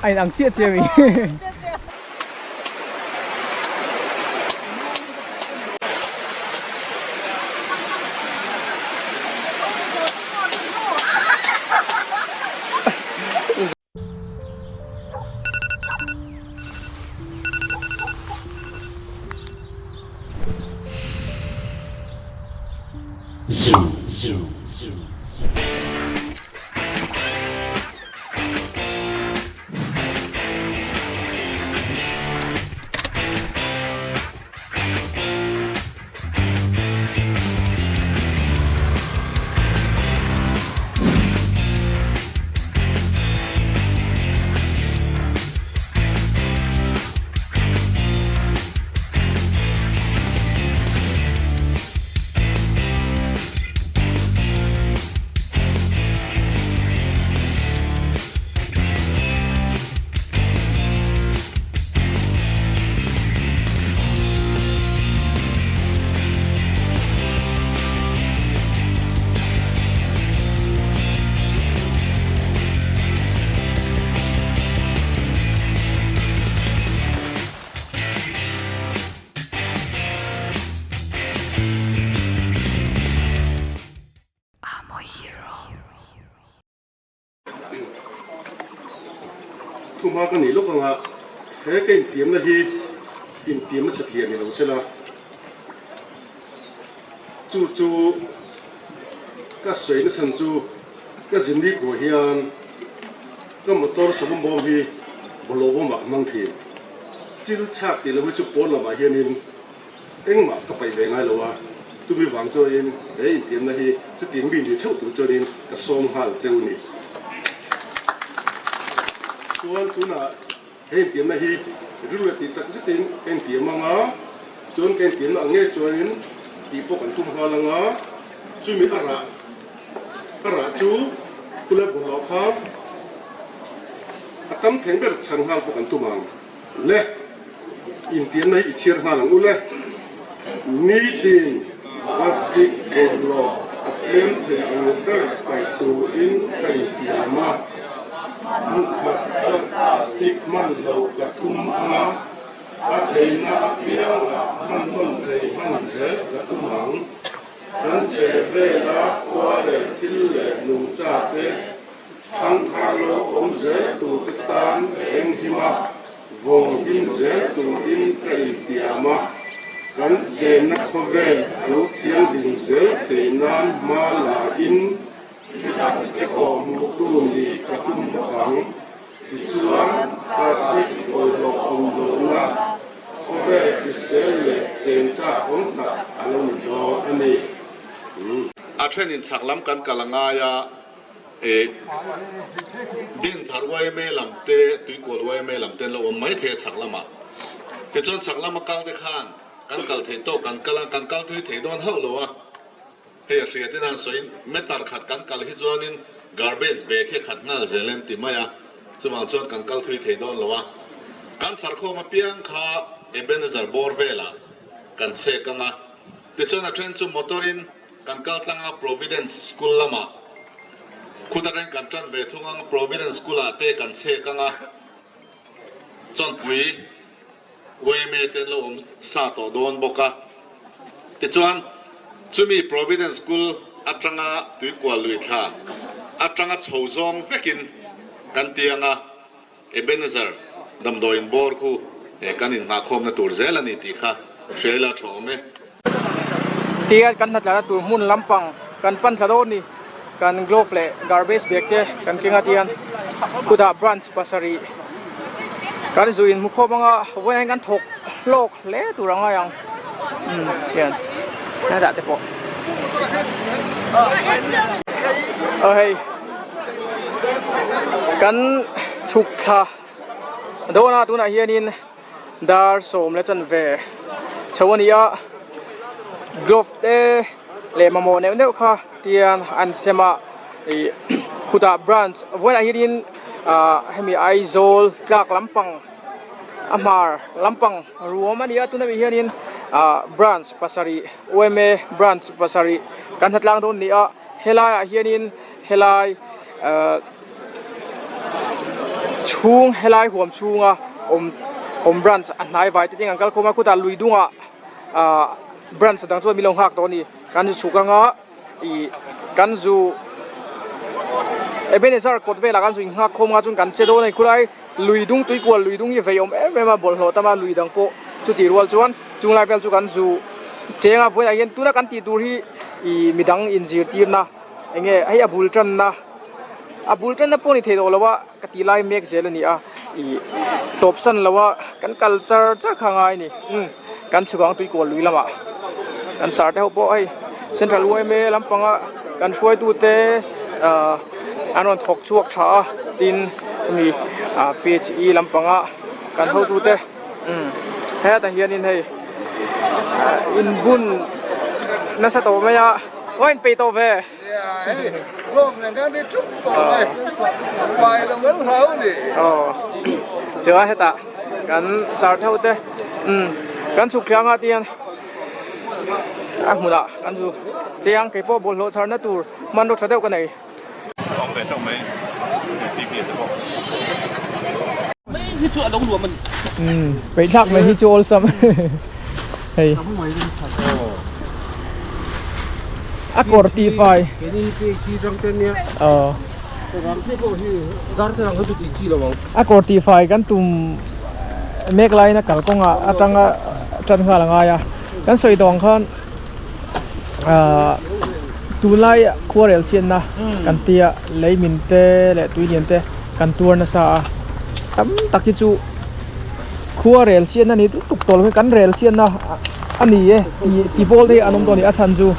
anh đang chia chia mình Zoom, zoom, zoom, zoom. Thu hoa cái này lúc mà thế cái tiệm là gì tiệm nó sẽ thiệt này đâu chứ là chú các水nó sản chú các dân đi của hiền các một tổ sản phẩm gì một lô một mặt mang thiệt chỉ lúc chắc thì là mới chụp bốn là mà hiền nên anh mà các bài về ngay rồi à chú bị vắng cho nên đấy tiệm là gì chú tiệm bị thì thấu tụ cho nên các song hà châu này chú là cái tiệm này thì rất là thì tất nhiên cái tiệm mà ngó chú cái tiệm là nghe cho nên thì bộ phận trung hoa là ngó chú mới ara chú là bộ lão khác tấm thềm cái sàn hàng bộ phận trung hàng lẽ tiệm này chia hàng là u lẽ meeting plastic bộ lão em thì ở cái bài tụ in cái tiệm mà một mặt xích man lâu cả thum anga các thầy na piang man thầy man dễ cả thum hằng dan sẽ về ra qua để til lệ nụ cha thế thằng alo ông dễ tụ cái tan em hima vòng in dễ tụ in cái tiama dan sẽ nắp về lỗ thiên đình dễ thế nan ma là in cái cổng một tuần đi cả thum hằng Tuan plastik bodoh omdona, oke kisele centa onta alam do ini. Achen in saklam kan kalangaya din tharwai me lamte tui kolwai me lamte lo mai the saklama. Kechon saklama kal de khan kan kal the to kan kal tui the don ho lo wa. He ria tinan soin metar khat kan kal hi zonin garbage bag he khat nal zelen ti maya. Chúng ta chọn cảnh cầu thủy thế đón lo cảnh sát khô mà piang kha Ebenezer Borvela cảnh xe căng à để cho nó trên chung motorin cảnh cầu tăng à Providence School lama khu ta đến cảnh chân về thung ang Providence School à te cảnh xe căng à chọn quý quê mẹ tên lo sa tổ đón boka để chọn chúng mi Providence School atang à tuổi qua lụy tha atang à chầu zong vekin kan tianga Ebenezer damdoin bor khu kan in ha khom na tur zel ani ti kha shela thome tia kan na tla tur mun lampang kan pan sa don ni kan glove le garbage bag te kan kinga tian kuda branch pasari kan zuin mukho banga wen kan thok lok le turanga yang tian na da te po hey kan chuk tha dona tuna hianin dar som le chan ve chawania glove te le mamo ne ne kha tian an sema e khuda branch voina hianin hemi aizol tlak lampang amar lampang ruamania tuna hianin branch pasari ome branch pasari kan hatlang don ni a helai a hianin helai chung helai huam chunga om branch an nai vai te ang kal khoma kuta luidunga branch dang chu milong hak to ni kan chu kanga I kan zu Ebenezer kotve la kan zu hak khoma chung kan chedo nei khulai luidung tui kwal luidung ye veiom em bol hlo tama luidang po chu ti rual chuan chung lai bel chu kan zu chenga voi hian tuna kan ti tur hi I midang injir tir na enge ai abul tran na poni the do lawa kati lai mek zelani a I top san lawa kan culture cha khangai ni kan chugang tui kwal lui lama kan sar te ho po ai central way me lampanga kan shoi tu te anon thok chuak tha tin mi PHE lampanga kan ho tu te he ta hian in hei in bun na sa to me ya oin pe to ve lom này cái đi chúc rồi phải là muốn hấu đi chưa hết ta kan sar theo te kan chuk chang a tian mula kan chu chiang ke po bol lo char na tur man ro chadeu ka nei trong mấy tìm hiểu được không? Cái chỗ đống lúa mình. Vậy chắc là hi chu sam. Hey. Accortify. cái đi chi trong tên nhé làm thế bộ thì dar thế làm cái chi là bằng Accortify kan tum mek lai na kal konga atanga chan kha langa ya kan soi dong khan tu lai quarrel chen na kan tia lei min te le tuinian te kan tur na sa tam taki chu quarrel chen na ni tuk tol kan rel chen na ani e ti bol de anom to ni a chan chu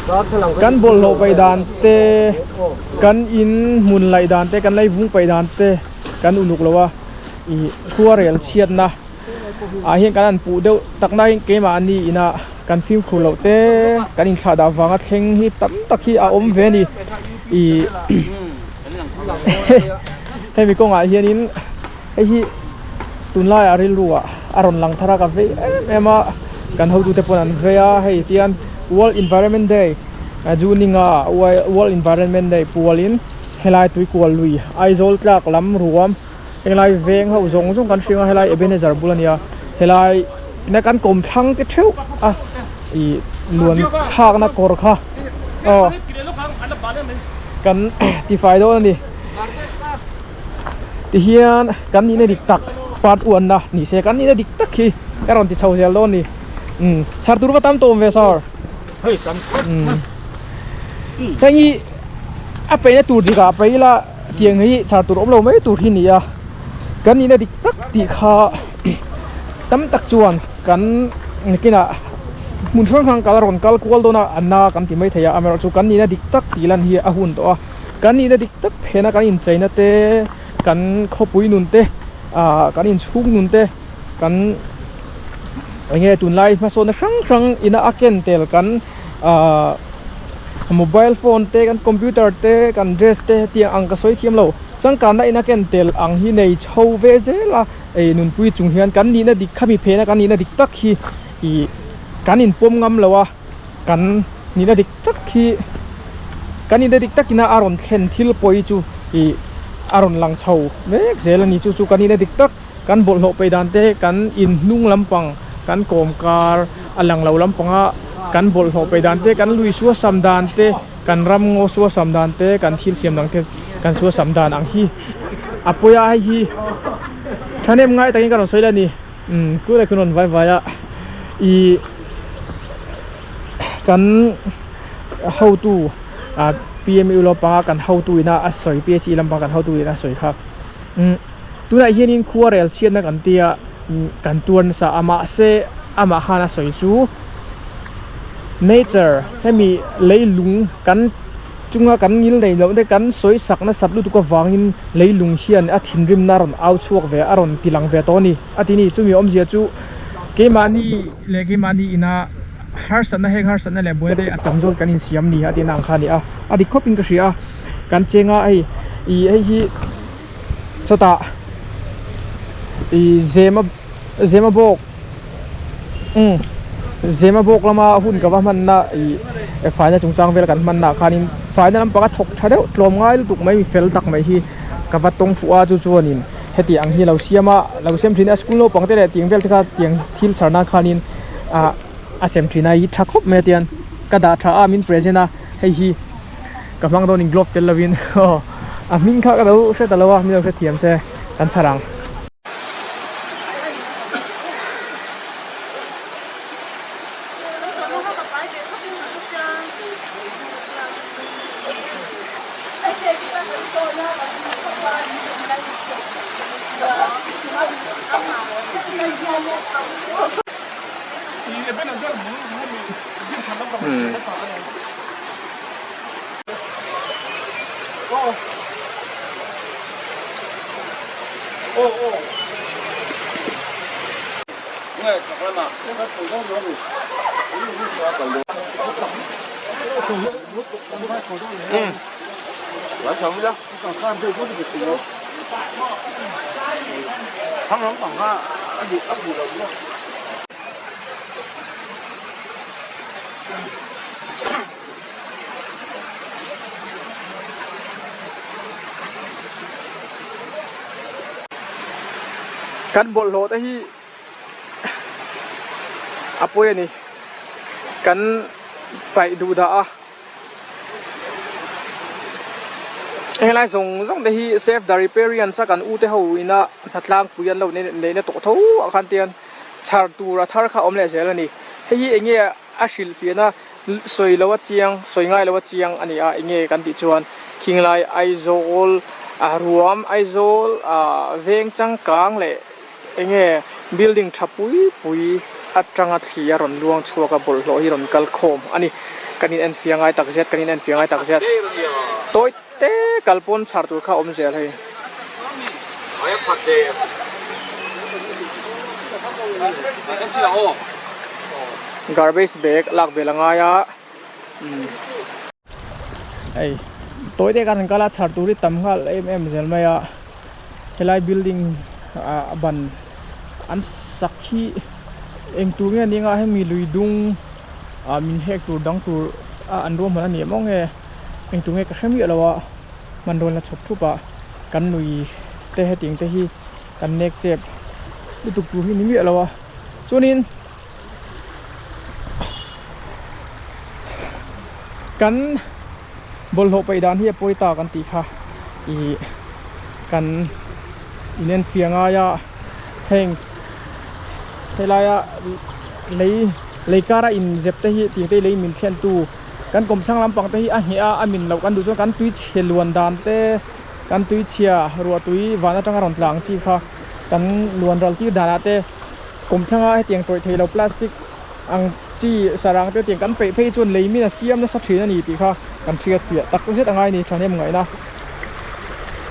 kan bol lo pai dan te kan in mun lai dan te kan lai vung pai dan te kan unuk lawa I quarrel chen na hian kan an pu deuh takna hin ke ma ani ina kan film khu lo te kan in thla da wanga thleng hi tam takhi a om ve ni I hemi konga hianin hi tunlai aril ruwa aron lang thara ka ve ema kan ho tu te pon an ve a hei tian World Environment Day juninga World Environment Day pualin helai tui kual lui aizol tlak lam ruam helai veng ho zong zong kan hringa helai Ebenezer bulania helai na kan kom thang ke theu I luan khak na kor kha kan ti fai do ni ti hian kan ni ne dik tak pat uan na ni se kan ni ne dik tak khi karon ti chau zel do ni char tur tam tom ve sar Hey, tam. tangi a pe na tur dika pe la tiang hi char tur om lo mai tur hi ni a kan ni ne dik tak ti kha tam tak chuan kan kina mun thong thang kal ron kal kwal do na anna kan ti mai theya amero chu kan ni na dik tak ti lan hi a hun to a kan ni na dik tak phena kan in chaina te kan khopui nun te kan in chung nun te kan nge tun lai ma so na khang ina aken tel kan mobile phone te kan computer te kan dress te ti ang ka soi thiam lo chang kan na ina ken tel ang hi nei chho ve zela e nun pui chung hian kan ni na dik khami phena kan ni na dik tak hi I kan in pom ngam lawa kan ni na dik tak hi kan ni na dik tak ina aron thlen thil poi chu I aron lang chho mek zela ni chu kan ni na dik tak kan bol ho pe dan te kan in nung lampang kan kom kar alang lo lampanga kan bol ho pe dan te kan lui suwa sam dan te kan ram ngo suwa sam dan te kan thil siam dang te kan suwa sam dan ang hi apoya hi thanem ngai takin kan soila ni ku le kunon vai vai a I kan how to PMU lo panga kan how to ina asoi PHE lampang kan how to ina soi kha tuna hianin quarrel chian na kan tia kan tuan sa ama se ama hana soi chu nature hemi leilung kan chunga kan ngil nei lo de kan soi sakna satlu tu ko wangin leilung hian a thin rim na ron au chuak ve aron tilang ve to ni atini chumi om zia chu ke mani le ke mani ina har sana heng har sana le boy de atamjol kan in siam ni atina ang khani a adi khopin ka ria kan chenga ai hi chota I zema bok zema bok lama hun ka man na I fai na chungchang vel kan man na khanin ฝ่ายนั้นปากถกชาเดลลมง่ายตุกไม่มีเฟลตักไม่ฮีกับวัดตรงฟัวจู่ๆนินเฮติอังฮีเราเสียมาเราเสียมทีนสกุลโลปังเตะเตียงเวลที่เขาเตียงทิลชานาคานินอาเสียมทีนายทักคบเมเตียนกระดาษชาอามินเพรสนะให้ฮีกับมังโดนิงกลอฟเตลวินอามินข้าก็เราเชื่อแต่ละว่ามีเราเชื่อเทียมเสียกันฉลัง完成不了，想看这都是个多，常常想看，俺不了不。กันบอลโหลแต่ที่อาปุยนี่กันไปดูดาเฮ้ยไล่ส่งแต่ที่เซฟดาริเปรียนสักกันอู้แต่เขาอินะทัดล่างปุยันเราในโต๊ะทูอาคันเตียนชาร์ตูราทาร์ข้าอมเลเซลนี่เฮ้ยเองเนี่ยอาชิลเฟียนะสวยแล้วว่าเจียงสวยง่ายแล้วว่าเจียงอันนี้เองเนี่ยกันติดจวนคิงไลไอโซลรวมไอโซลเวงจังกลางเลยเองเนี่ย building ทับปุยอัตรังอัตเสียรอนลวงชัวกับบอลโลฮิรอนกัลโคมอันนี้กันอินเอ็นเฟียงไอตักเจ็ดกันอินเอ็นเฟียงไอตักเจ็ดตัวเต้กัลปอนชาร์ตูข้าอมเจลให้garbage bag ลักเบลังไงไอตัวเต้กันกัลชาร์ตูริตั้มข้าเอ็มเจลไม่อะเฮลัย building บันอันสักที่เองตัวเงี้ยนี่ง่ายให้มีลุยดุงมีเฮกตัวดังตัวอันรวมมันนี่มองเงี้ยเองตัวเงี้ยก็แค่มีอะไรวะมันโดนละชกทุบกันลุยเตะให้ติงเตะที่กันเน็กเจ็บดูตุกตัวที่นี่มีอะไรวะส่วนนี้กันบอลโหไปด้านที่ปอยตากันตีค่ะกันอินเนนเฟียงายะเฮงเฮลายะเลยการอินเจ็บเตะที่ตีเลยมินเช่นตูกันกลมช่างลำปังเตะที่เฮียมินเรากันดูจนกันตุยเชลวนดานเตะกันตุยเชียรัวตุยวานาจังการอนหลังชีค่ะกันลวนรัลที่ดานเตะกลมช่างให้เตียงตัวเทเราพลาสติกอังจีสารางเตะเตียงกันเปย์จนเลยมีน่ะเสียมน่ะสักทีนั่นนี่ตีค่ะกันเทียดเสียตักตัวเสียต่างไงนี่ทางนี้มึงไงนะ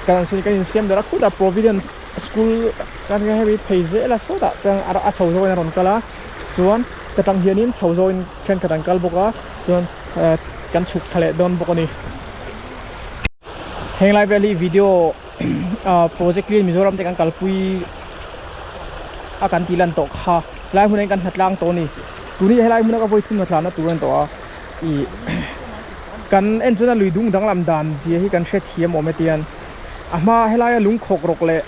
การสิ่งกันเสียมเดี๋ยวรักคู่แต่ providence school การให้ไปเพย์เจล่ะสุดอ่ะแต่อาชาวโซนรอนกันละส่วนแต่ตั้งเฮียนี้ชาวโซนเช่นกันกันบอกว่าส่วนกันฉุกทะเลโดนบอกนี่เฮงไลฟ์เวลีวิดีโอโปรเจกต์เรียนมิโซรัมแต่กันกัลปุยอาการตีลันตกค่ะไลฟ์หุ่นกันหัดล่างตัวนี้ตัวนี้ให้ไลฟ์หุ่นก็ไปทุ่มหัดล่างนะตัวนั้นตัวกันเอ็นจนลุยดุงดังลำดานเสียให้กันเช็ดเทียมออกมาเตียนมาให้ไลฟ์ลุงขกรกเลย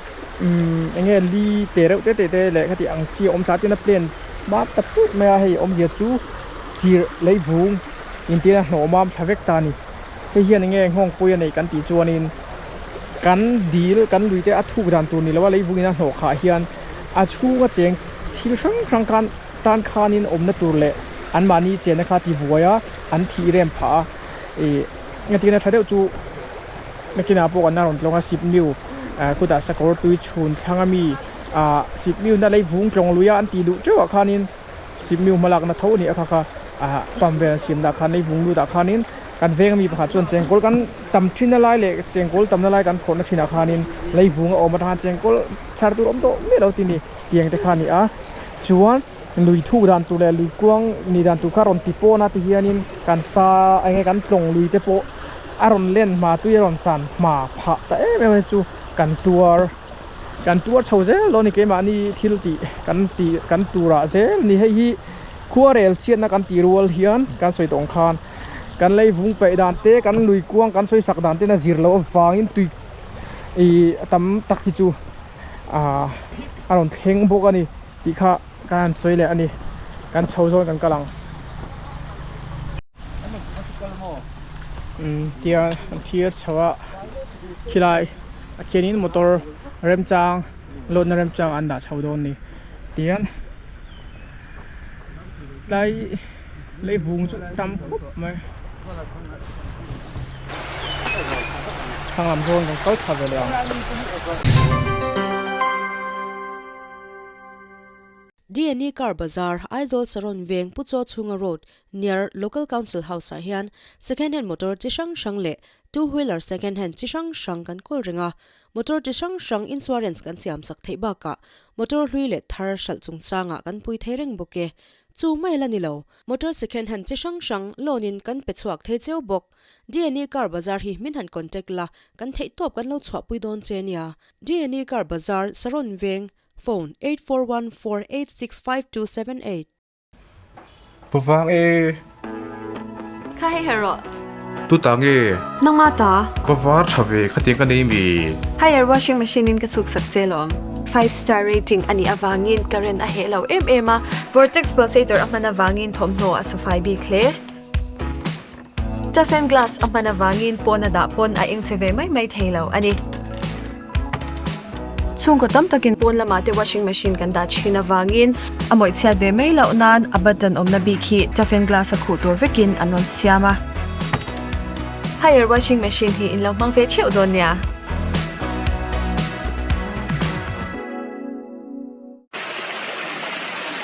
อย่างเงี้ยลีเตะเตะเลยที่อังจีอมสาตินับเปลี่ยนมาตะพูดไม่ให้อมเยจูจีเลยบุงอินเดียหนอมามทเวกตานี่ให้เฮียนอย่างเงี้ยห้องปุยในกันตีจวนินกันดีลกันลุยเตะอัทุกดันตัวนี้แล้วว่าเลยบุงนั่นหนอขาเฮียนอาชูก็เจงที่ครั้งการตานคานินอมนัตัวเละอันมานี่เจนนะคะที่บัวยอันที่เรียมผางั้นที่นั่นถ้าเดี๋ยวจูนักกีฬาพวกนั้นลงมา10 นิ้วกูแต่สกอร์ตุยชุนทั้งมี10 นิ้วนั่นเลยวุ้งกลงลุยอันตีดูเจ้าคานิน10 นิ้วมาลักนัทเท่านี้ค่ะปั๊มเวลสิมดักคานินวุ้งดูดักคานินกันเวงมีประหารจนเจงโกลกันต่ำชิ้นนั่นเลยเลยเจงโกลต่ำนั่นเลยกันคนนักกีฬาคานินเลยวุ้งออกมาทางเจงโกลชาร์ตูอมโตไม่เราตีนี่เตียงแต่คานิจวนลุยทุกดันตัวเลยลุยกวางนี่ดันตัวคารอนติโปนาที่เฮียนินกันซาไอ้กันตรงลุยเตโปอารอนเล่นมาตุยอารอนสันมาพะแต่ไม่เป็นจูกันตัวชาวเซลโลนี่เกมานี่ทิลตีกันตัวเซลนี่ให้ฮีคัวเรลเชียนนะกันตีรัวเฮียนกันสวยตรงคาน กันเลยวุ้งไปด่านเต้กันลุยกวางกันสวยสักด่านเต้น่ะจีร์เราฟังอินตุยอีตำตักฮิจูอารมณ์เทงพวกอันนี้ที่ข้าการสวยเลยอันนี้การเช่าโซนกันกำลังเทียร์ชาวขี้ไล่เขียนนี้มอเตอร์เริ่มจางรถเริ่มจางอันดาเช่าโดนนี่เตียนไล่วุ้งจุดตำคุบไหมทางลำโพงของเขาทำไปแล้วDNE Car Bazaar Aizol Saron Veng Pucho Chunga Road near Local Council House Hian second hand motor chishang shang le two wheeler second hand chishang shang kan kol ringa motor chishang shang insurance kan siam sak thei ba ka motor hlui le thar shal chung changa kan pui thereng boke chu mai la ni lo motor second hand chishang shang lonin kan pe chuak thei cheu bok DNE Car Bazaar hi min han contact la kan thei top kan lo chwa pui don chenia DNE Car Bazaar Saron Veng phone 8414865278 Puvang Khai hero tu tang nang mata pavar thave khating ka nei mi higher washing machine in kasuk sak chelom 5-star rating ani awangin current a hello ma vortex pulsator amana wangin thomno asufai bi khle Tafen glass amana wangin pona da pon a ing cheve mai thelo ani chung ko tam takin pon lama te washing machine kan da china wangin amoi chhiat ve mai lo nan abatan omna bi khi Tafen glass a khu tur vekin anon siama higher washing machine hi in lo mang ve cheu don nia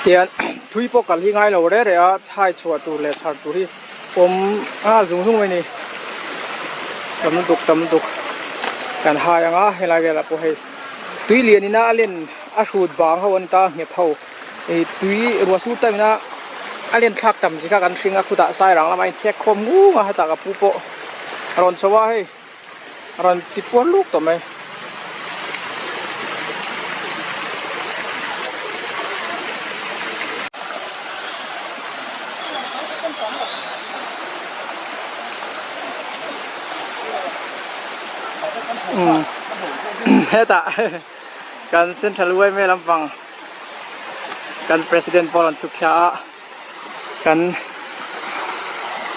เตียนทุยปกัลที่ง่ายเราได้เลยอ่ะชายชัวตัวเล็กชาตัวที่ผมจุงทุ่งไปนี่ตำตุกกันหายังเฮลัยกันละพอให้ตุยเลียนนี่นะเล่นสูดบางเขาวันตาเงียบเผาตุยรัวสูดแต่ไม่นะเล่นทักต่ำสิค่ะกันสิงคุตะสายหลังแล้วไม่เช็คคอมงูมาให้ตากับผู้โปรอนสว่าให้รอนติดปวนลูกต่อไหมเฮ้ยตาการเซ็นทรัลเวย์ไม่ลำฟังการประธานปอลันสุขชากัน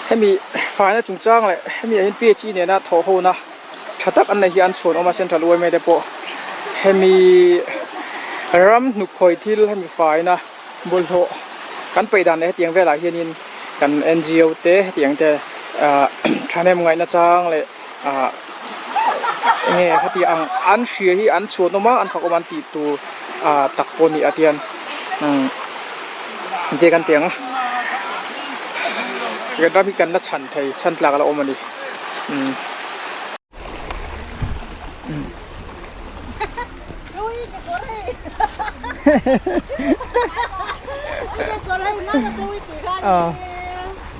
ให้มีฝ่ายนั้นจุงจ้างเลยให้มีอันPhDเนี่ยนะทอโหนะชัดตักอันไหนที่อันส่วนออกมาเซ็นทรัลเวย์ไม่ได้ปะให้มีรำหนุกคอยที่ให้มีฝ่ายนะบนโถกันไปดันเนี่ยเตียงเวลาเฮียนินกัน NGO เตะเตียงแต่ชาแนมไงนะจ้างเลยเนี่ยครับที่อันเชียที่อันชวนออกมาอันฝักออกมาตีตัวตักปนอีอาเทียนเดียกันเตียงกันรับพิกันนัดฉันไทยฉันหลักเราออกมาดิ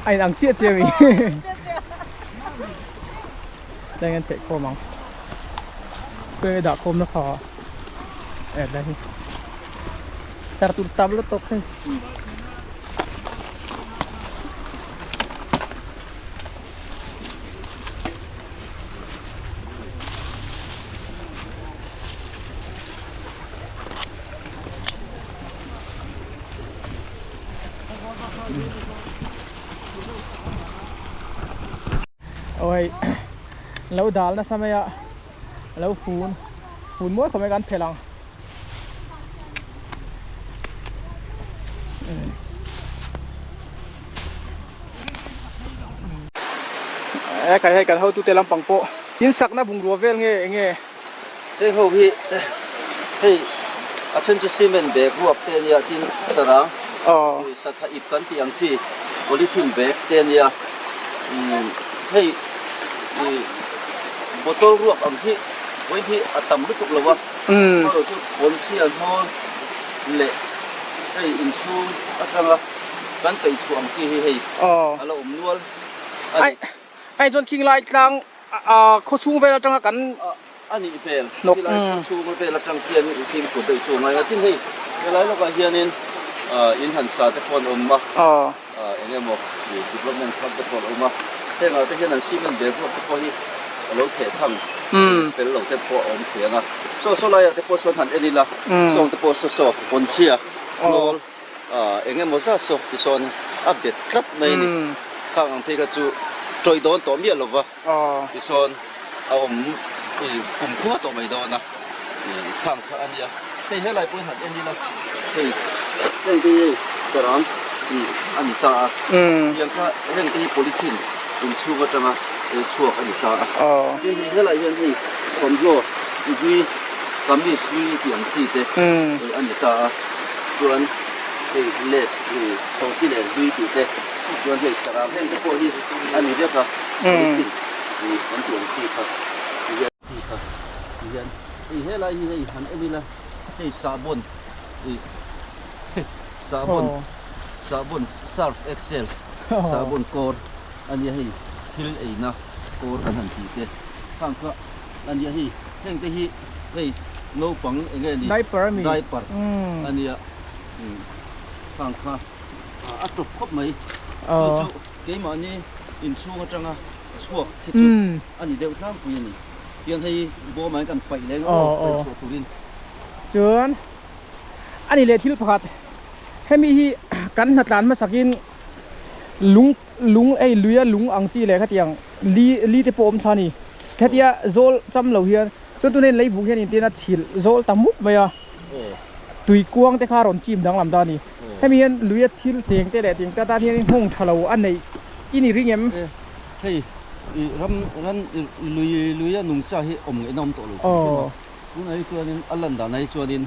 ไอ้หนังเจี๊ยบมีได้เงินเตะโคมังเพื่อดักโคมนะพอได้ที่แต่ตุ่มตำแล้วตกให้โอ้ยแล้วดาลนะสมัยแล้วฟูนม้วนเขาไม่กันเพลังใครให้กันเขาตุเตลังปังโปยินสักนะบุงรัวเวลเงี้ยเฮ้ยพี่เฮ้ยอาทิตย์จะซีเมนต์เบกรวบเตียนยาที่สระสัตว์อีกกันที่ยังจีบริทิมเบกเตียนยาเฮ้ยบทรวบอันที่ไว้ที่อัตมลุกเลยวะเราจะคนเชียร์โน่เละเฮ้ยอินชูอะไรกันไปช่วงจีเฮ้ยอะไรอมนวลไอ้จนคิงไลท์กลางเขาชูไปแล้วจังกันอันนี้เป็นที่เราชูมันเป็นละจังเกียนทีมกุดได้จูงมาที่นี่เวลาเราก็เฮียนินอินหันซาตะพอนอมมาเนี่ยหมดดีดิบลอมเมนต์ครับตะพอนอมมา เรื่องเราที่นั่นซีเมนต์เบรกพวกนี้เราเททั้งเป็นเราเทพออมเทียงอ่ะโซ่อะไรอ่ะเทพอส่วนหันเอ็นี่ละส่งเทพอโซ่คนเชียเราเองเงี้ยมั่วซะโซ่ที่ส่วนอัปเดตจัดในนี่ข้างพี่ก็จูจอยโดนตัวเมียหรอวะที่ส่วนเอาผมกลุ่มขั้วตัวไม่โดนนะข้างอันนี้เฮ้ยอะไรเพื่อนหันเอ็นี่ละเฮ้ยเรื่องที่สรองอันนี้ตายังก็เรื่องที่ politics อินชูก็จะมาช่วยอันนี้ตายังที่อะไรยังที่ผมโลอีกกำลังซื้อที่อังกฤษอันนี้ตาส่วนที่เลสที่ท้องที่เลสดูที่เจ้ส่วนที่สระเรื่องที่พวกนี้อันนี้เรียกว่า politics ที่มันเป็นที่ครับที่ครับที่อะไรที่หันอันนี้ละที่ซาบอนซาบอนSurf Excel ซาบอนโคดอันนี้ให้ฮิลเอนะโคดอันหันทีเตข้างก็อันนี้ให้เฮงที่ให้โนปังเองนี่ได้ปะอันนี้ข้างก็อัดจบครบไหมจุเกี่ยมันนี่อินชูก็จังอ่ะช่วงที่จุอันนี้เดี๋ยวทั้งปีนี่ยังให้บัวมันกันไปเลยไปช่วงตุลินส่วนอันนี้เลยที่พัดให้มีกันหัดหลานมาสักินลุงไอ้ลุยลุงอังจีเลยครับยังลีที่ปมทานี่แค่ที่โซลจำเราเฮียจนตัวนี้เลยบุกเฮียนี่ที่นัดชิลโซลตามุกไปอ่ะตุยกวางแต่ข้ารอนจีมดังลำดานี่ให้มีลุยที่เจียงแต่แหละเจียงแต่ตาที่นี่ห้องชะลาอันไหนอินี่ริงเอ็มเฮ้ยรันลุยนุ่งสาให้อมไอ้น้องตัวลูกคุณไอ้ตัวนี้อัลลันดาไอ้ตัวนี้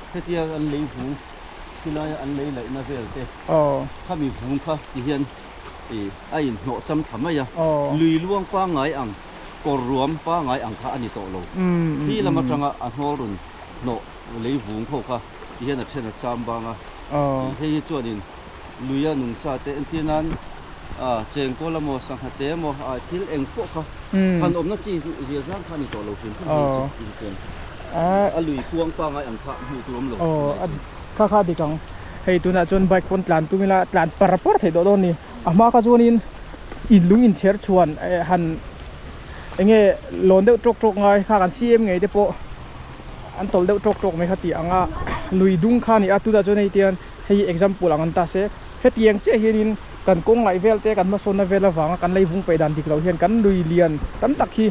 แค่ที่อันเลยหูที่นั่นอันเลยเลยน่าเสียเต้ข้ามีฝุ่นข้าที่เห็นไอ้หนอจำทำไมอ่ะลุยล่วงป้าไงอังก็รวมป้าไงอังข้าอันนี้โตโลที่เรามาจังอ่ะอันหัวรุ่นหนอเลยฝุ่นเขาข้าที่เห็นเช่นจำบางอ่ะที่ตัวนี้ลุยนุ่งสาเต้ที่นั้นเจงก็ละโมสังหะเต้โมที่เองพวกเขาพันอมนั่นจีเรียนข้านี่โตโลขึ้นที่เกินลุยกวงป้าไงอังข้าหูตัวล้มลงข้าดีกังให้ตัวน่ะจนใบคนหลานตัวมีละหลานปะระปะให้โดนนี่มาก็ชวนอินลุงอินเชิดชวนหันไอ้เงี้ยหล่นเดือดจกไงข้ากันซีเอ็มไงเดี๋ยวพออันตอลเดือดจกไม่ขัดตีอ่ะลุยดุงข้านี่ตัวน่ะจนให้เตียนให้ example อันตาเสให้เตียงเจ้าเฮียนินกันกงไหลเวลเตกันมาโซนเวลฟังกันไล่vùngไปดันที่เราเห็นกันลุยเลียนตั้มตักที่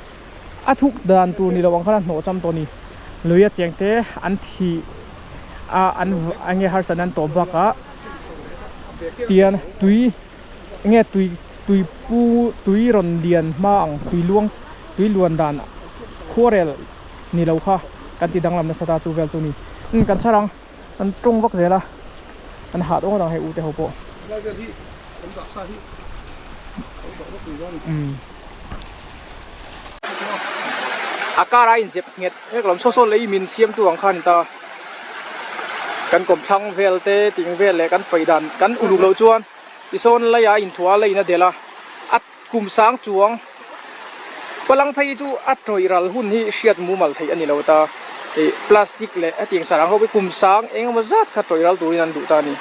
ทุกดันตัวนี้เราวังขนาดหนอจำตัวนี้ลุยเจียงเตอันที่อันเงี้ยฮาร์สันนันตัวบักอะเตียนตุยเงี้ยตุยปูตุยรอนเดียนมาอังตุยล้วนดันขั้วเรลนี่เราค่ะกันติดังลำในสตาร์จูเวลตัวนี้กันชารังอันตรงวักเสละอันหาตรงดังให้อูเตหัวโปอาการอะไรเจ็บเงี้ยเงี้ยกลมโซ่เลยมินเสียมตัวอังคารตากันกบพังเวลเตติงเวลเลยกันไปดันกันอุลุเราจวนที่โซนระยะอินทัวเลยนะเดล่าอัดกลุ่มสางจวงพลังไฟจูอัดโรยรัลหุ่นที่เชียดมูมัลไทยอันนี้เราตาพลาสติกเลยติงสางเขาไปกลุ่มสางเองมาจัดขัดโรยรัลตัวนั้นดูตานี่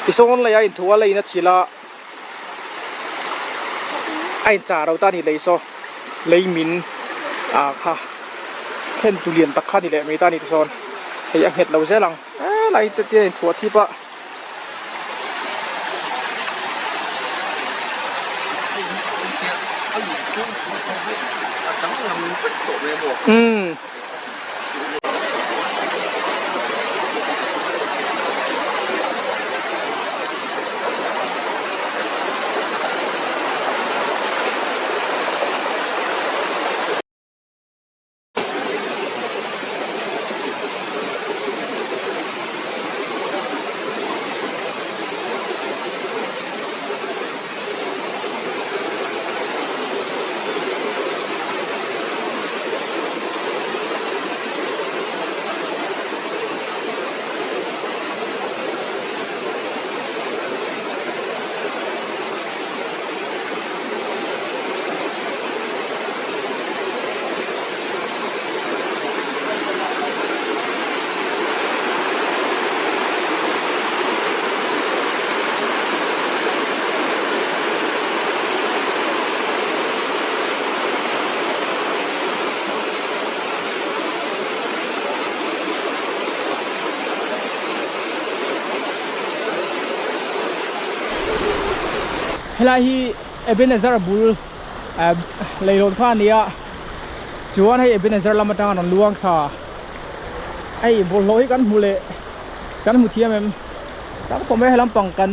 ที่โซนระยะอินทัวเลยนะทีละไอ้จ่าเราตานี่เลยโซเลยมินค่ะเห็นตุเลียนตะขันนี่แหละไม่ตานี่ที่โซนไอ้ยังเห็ดเราเสียหลังอะไรตัวเตี้ยถั่วที่ปะ เฮลาฮีเอเบเนเซอร์บุลเลยลงข้านี้จวนให้เอเบเนเซอร์ลำมาตั้งนนลวงค่ะไอ้บุลลอยกันหูเละกันหูเทียมเอ็มแต่ก็ผมไม่ให้ลำปังกัน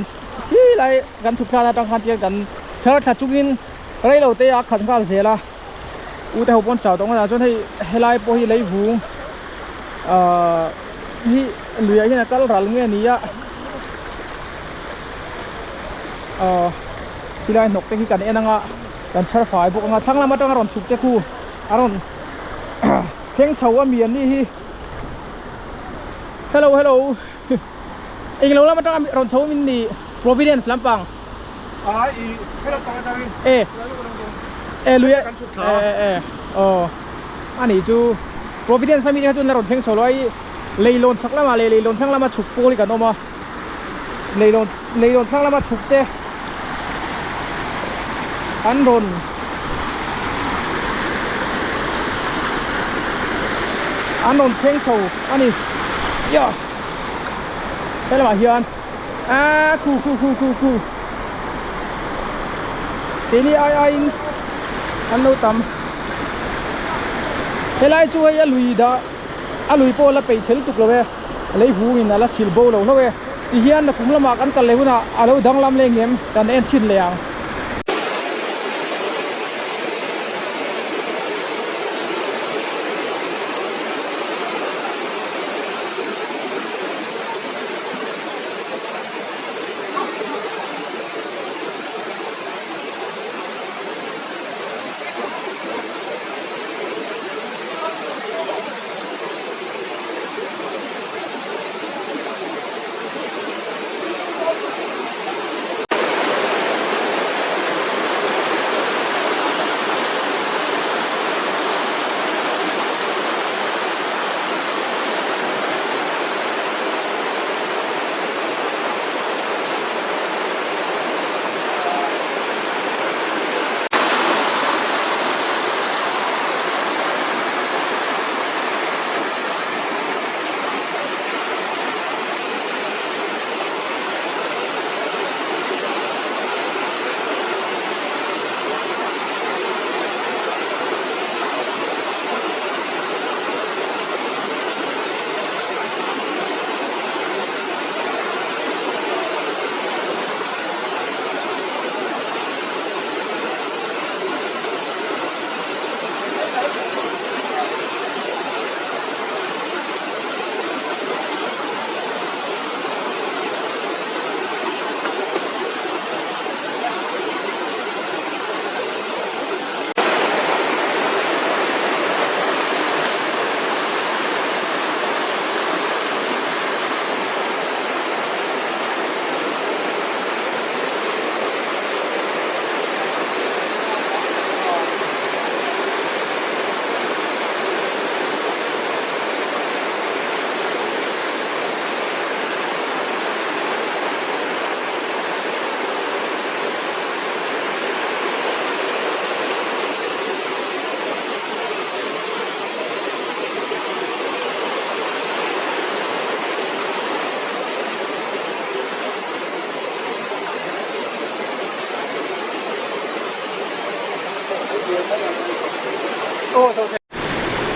ที่ไรกันสุขภาพต้องการเทียกันเชิดถ้าจุกินไรเราเตะขันข้าวเสียละอุตส่าห์ปนเจ้าตรงนั้นจนให้เฮลาโปฮีเลยหูที่เหลือที่นั่นก็รัลเงี้ยนี้ที่ไรนกเต็งที่กันเอ็นงะกันเชิดฝ่ายพวกงะทั้งลำมาตั้งอารมณ์สุขเจ้าคู่อารมณ์เพ่งเฉาว่ามีอันนี้Hello เองเราแล้วมาตั้งเราเช่ามินนี่ Providence ลำปังลุยอันนี้จู Providence มีที่จุนเราเพ่งเฉาเลยเลยลนชักละมาเลยลนทั้งละมาฉุกโปลิกันออกมาเลยลนทั้งละมาฉุกเจ้อันรนเพ่งเฉาอันนี้ย่อเฮ้ยละมาเฮียนคูทีนี้ไอ้อันนู้นตำเฮ้ยไล่ช่วยลุยด่าลุยโป้ละไปเชลตุกเลยเลยหูอินน่ะละชิลโบเลยนะเว้ยที่เฮียนน่ะคุ้มละมากันกันเลยนะเราดังลำเลี้ยงเงี้ยกันเอ็นชินเลย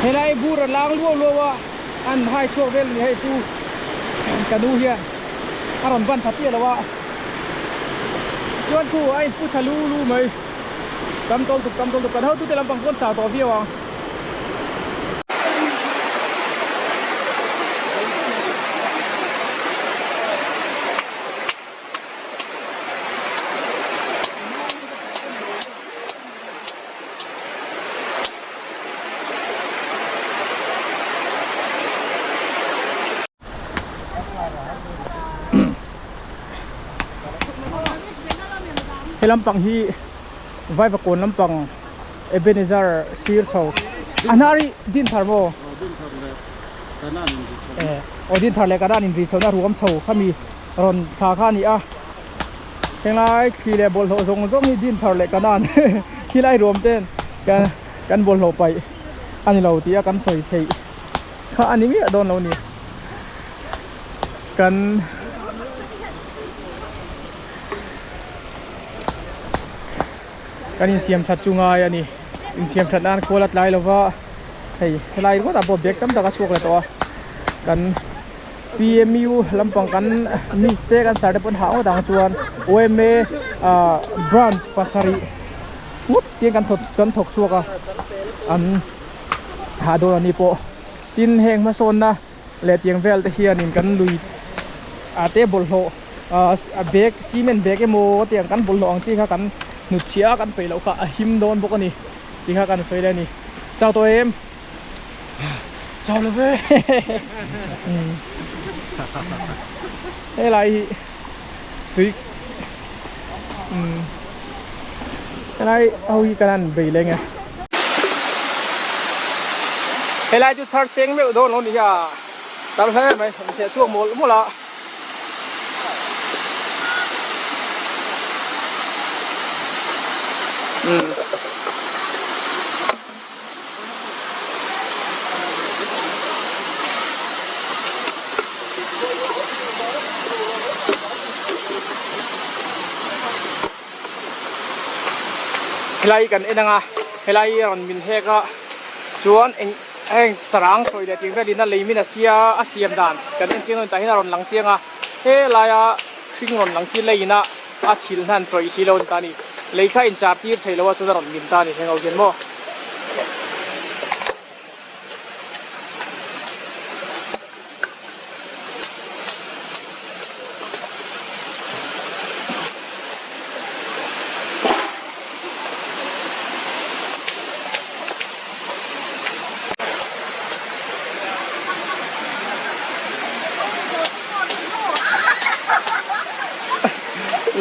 เฮ้ยไอ้บูรล้างรัวอันให้ช่วงเวลนี้ให้ผู้กระดูเฮียอารมณ์บ้านทับเตี้ยแล้วว่าย้อนคู่ไอ้ผู้ชะรู้ไหมกำตรงตุกกันเท่าตู้เตลำบังก้นสาวต่อเพียวเฮลำปังฮีไว้ประกวนลำปังเอเบเนซาร์ซีร์โซอันนั้นดินทาร์โมดินทาร์เลกาด้านอินทรีโซน่ารวมโซข้ามีรอนทาข้านี่เพียงไรขี่เลบอลโถงมีดินทาร์เลกาด้านขี่ไล่รวมเต้นกันบอลโถไปอันนี้เราตีกันสวยเท่ข้าอันนี้มีโดนเรานี่กัน กันอินเสียมชัดจุงายอันนี้อินเสียมชัดนั้นโคลัดไล่แล้วว่าเฮ้ยไล่ก็ตามบทเด็กตั้มตะกะชวกเลยตัวกัน PMU ลำปังกันมิสเตกันสารพันหาต่างชวน OMA branch pasari ปุ๊บเตียงกันถกชัวกอันหาโดนนี่โปตินแหงมาโซนนะเลเตียงเวลเทียนินกันลุยเตะบอลโลเบกซีเมนเบกโมเตียงกันบอลโลอังซีค่ะกันหนุดเชียกันไปแล้วค่ะหิมโดนพวกนี้ที่ค่ะกันสวยเลยนี่เจ้าตัวเอ็มเจ้าเลยเว้ยเฮ้ยไรตุยอะไรเอาอีกันนั่นไปเลยไงเฮ้ยไรจุดชาร์จเซ็งไม่โดนลงนี่ค่ะตามใช่ไหมผมเสียช่วงหมดละไล่กันเองนะไล่มันมินเฮก็จวนเองสร้างสวยเด็ดจริงแต่ดินนั่นเลยมินเสียอาเซียมดานกันจริงๆแต่ที่เราหลังเจียงอ่ะเฮ้ไล่ชิงหลังที่เลยนะอาชิลนั่นปล่อยชิลอนตานี่เลยแค่อินจับที่เทเลว่าจะเรามินตานี่เห็นเอาเห็นมั้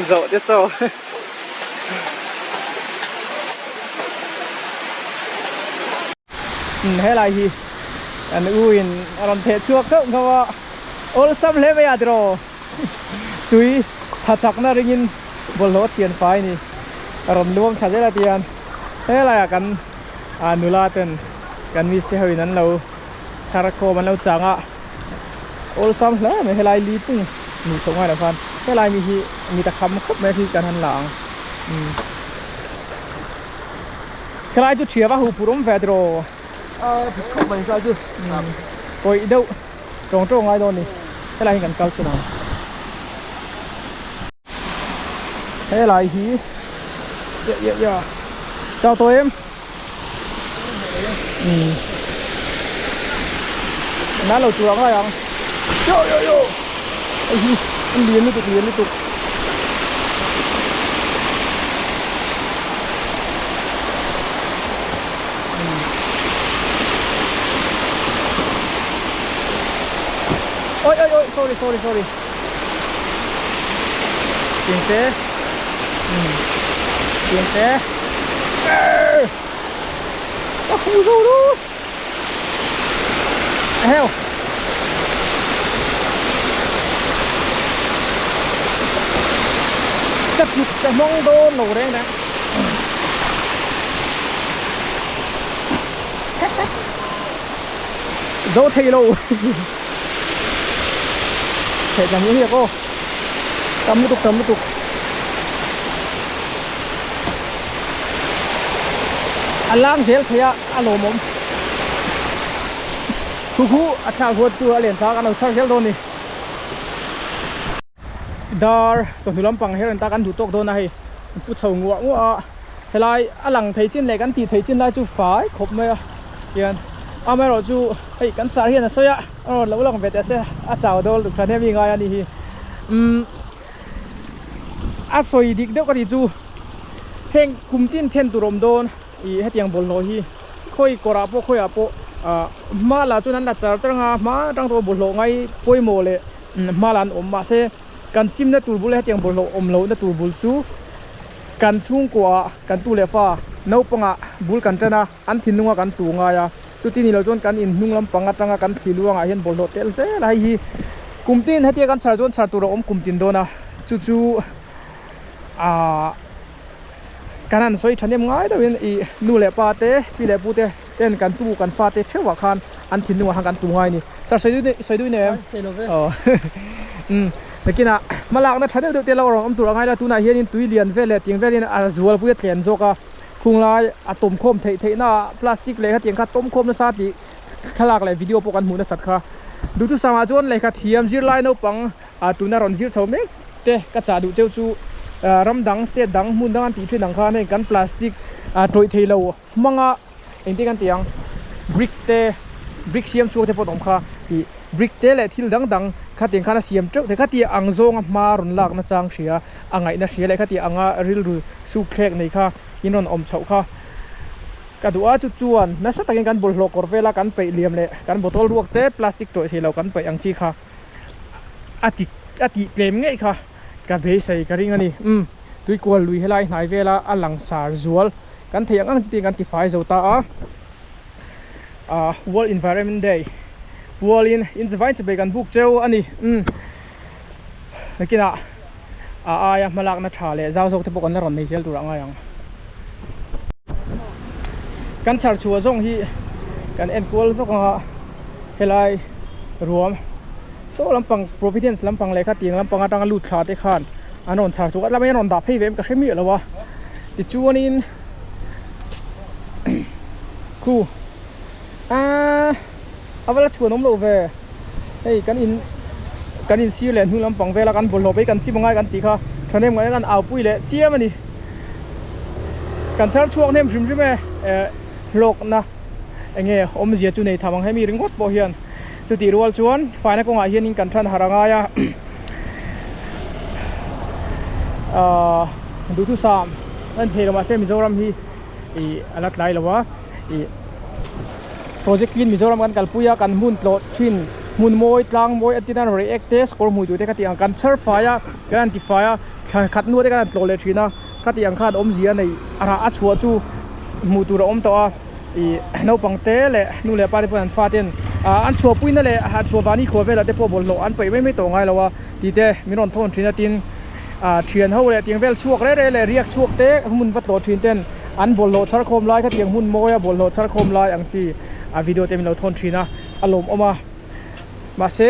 โจ้เดี๋ยวโจ้ให้ไรฮีอันอื่นอารมณ์เทชัวก็เขาว่าโอ้ซ้ำเละไปอ่ะเดี๋ยวตุยถ้าจักน่าได้ยินบนรถเทียนไฟนี่อารมณ์รวมชัดเจนละเทียนให้ไรกันนุลาเต้นกันมีเสียหายนั้นเราคาราโคมันเราจังอ่ะโอ้ซ้ำเละไม่ให้ไรลีปุ่งมีส่งให้แล้วฟันให้ไรมีตะคำครบแม่ที่การหันหลังใครจุดเชียร์ว่าหูผู้ร่มแวดโรkhông mình ra chứ coi đâu trông ai đâu nè cái này gần cao nào cái này hí dạ chào tôi em ná lầu chuồng rồi không yo anh liên liên tục ôi sorry tiền xe không đâu đâu heo chắc chụp mong đô nổ đây nè dấu thầy lâu thể chẳng những việc cô tầm một tục anh lang dễ thấy alo mồm khu chào vượt tua liền sao anh sao dễ đâu nè dar trong thủ lâm bằng hết người ta ăn thủ tục thôi này bút sầu ngọ thế lại anh lang thấy trên này anh tì thấy trên này chú phải khop mày tiền mấy rồi chú ấy cắn sár hiện là sao ạ lâu lòng về sẽ chào đâu được thằng em gì ngay anh đi soi đi đâu có đi chú heng cùng tin thiên tụ rồng đôn ý hết tiếng bồn lôi hi khôi cora po khôi apo mà là chúนั้นlà chả chẳng à mà trong tôi bồn lôi ngay quay mồ lệ mà là mà sẽกันซิมนะตูบุลให้เตียงบนโลอมโลนะตูบุลซูกันชุ่งกว่ากันตูเลฟ้าเนาปังอ่ะบุลกันจะนะอันทิ้งนุ่งกันตูงายจุดที่นี่เราจนกันอินนุ่งลำปังจังกันสีลวงเห็นบนโลเตลเซ่ไรฮีกุมตินให้เตียกันชาจนชาตูเราอมกุมตินโดนะจู่กันนั้นสวยฉันยังง่ายแต่เป็นอีนู่เลปาเต้ปีเลปูเต้เต้นกันตูกันฟาเต้เชื่อว่าคันอันทิ้งนุ่งห่างกันตูง่ายนี่สวยด้วยเนี่ยอ๋อ lakina malak na thade de lo rong am tur angai la tuna hian in tui lian ve le ting velin a zual pui thlen zoka khung lai atom khom thei na plastic le kha tiang kha tom khom na sa ti thalak le video pokan mu na sat kha du tu sama jon le kha thiam zir lai no pang a tuna ron zir chome te ka cha du cheu chu ram dang state dang mun dang ti thrin dang kha nei kan plastic troi thei lo manga engti kan tiang brick siam chu te potom kha i brick te le thil dang dang kha tiang kha na siam chuk te kha ti ang zong ma run lak na chang hria angai na hria le kha ti anga ril ru su khlek nei kha inon om chau kha ka duwa chu chuan na sa takin kan bol hlok kor vela kan pe liam le kan botol ruak te plastic troi thei lo kan pe ang chi kha ati klem ngei kha ka be sei ka ring ani tui kwal lui helai hnai vela alang sar zual kan theiang ang chi kan ti fai zo ta a World Environment Day World in the vine kan book cheu ani nakina ya malak na thale zaw zok te pok an ron nei sel tur anga yang kan char chu zong hi kan en kwal zok nga helai ruam so lampang Providence lampang le kha ting lampang atang lut kha te khan anon char chu la mai non da phei vem ka khemi lawa ti chuanin ku awala chuan om lo ve hei kan in sir len hu lampang vela kan bol ho be kan si bangai kan ti kha thanem ngai kan au pui le chiam ani kan char chuak nem hrim hrim lok na enge om zia chu nei thamang hemi ringot bo hian chu ti rual chuan faina ko nga hian in kan than haranga ya du tu sam an thei ma se Mizoram hi I alat lai lawa I project in Mizoram kan kalpuya kan mun tlo thin mun moi tlang moi atinan react test kor mui tu te kati ang kan char fire kan ti fire khat nu te kan tlo le thina kati ang khan om zia nei ara a chua chu mu tu ra om to a I no pang te le nu le pa pan fa ten an chua pui na le ha chua wani kho vela te po bol lo an pai mai to ngai lawa ti te miron thon thina tin thian ho le tiang vel chuak le riak chuak te mun vat lo thin ten an bol lo char khom lai kha tiang mun moya bol lo char khom lai ang chi video te min lo thon thina alom oma ma se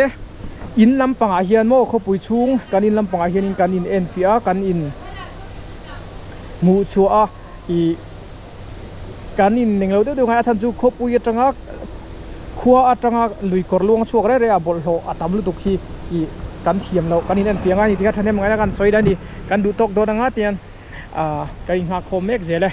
in lampang a hian mo kho pui chung kan in lampang a hian in kan in enfia kan in mu chua I kan in ning lo de ngai chan chu kho pui atanga khua atanga lui kor luang chuak re a bol ho atam lu tuk hi I kan thiam lo kan in enfia ngai ti kha thanem ngai kan soi da ni kan du tok do da nga tian kai nga khom mek zele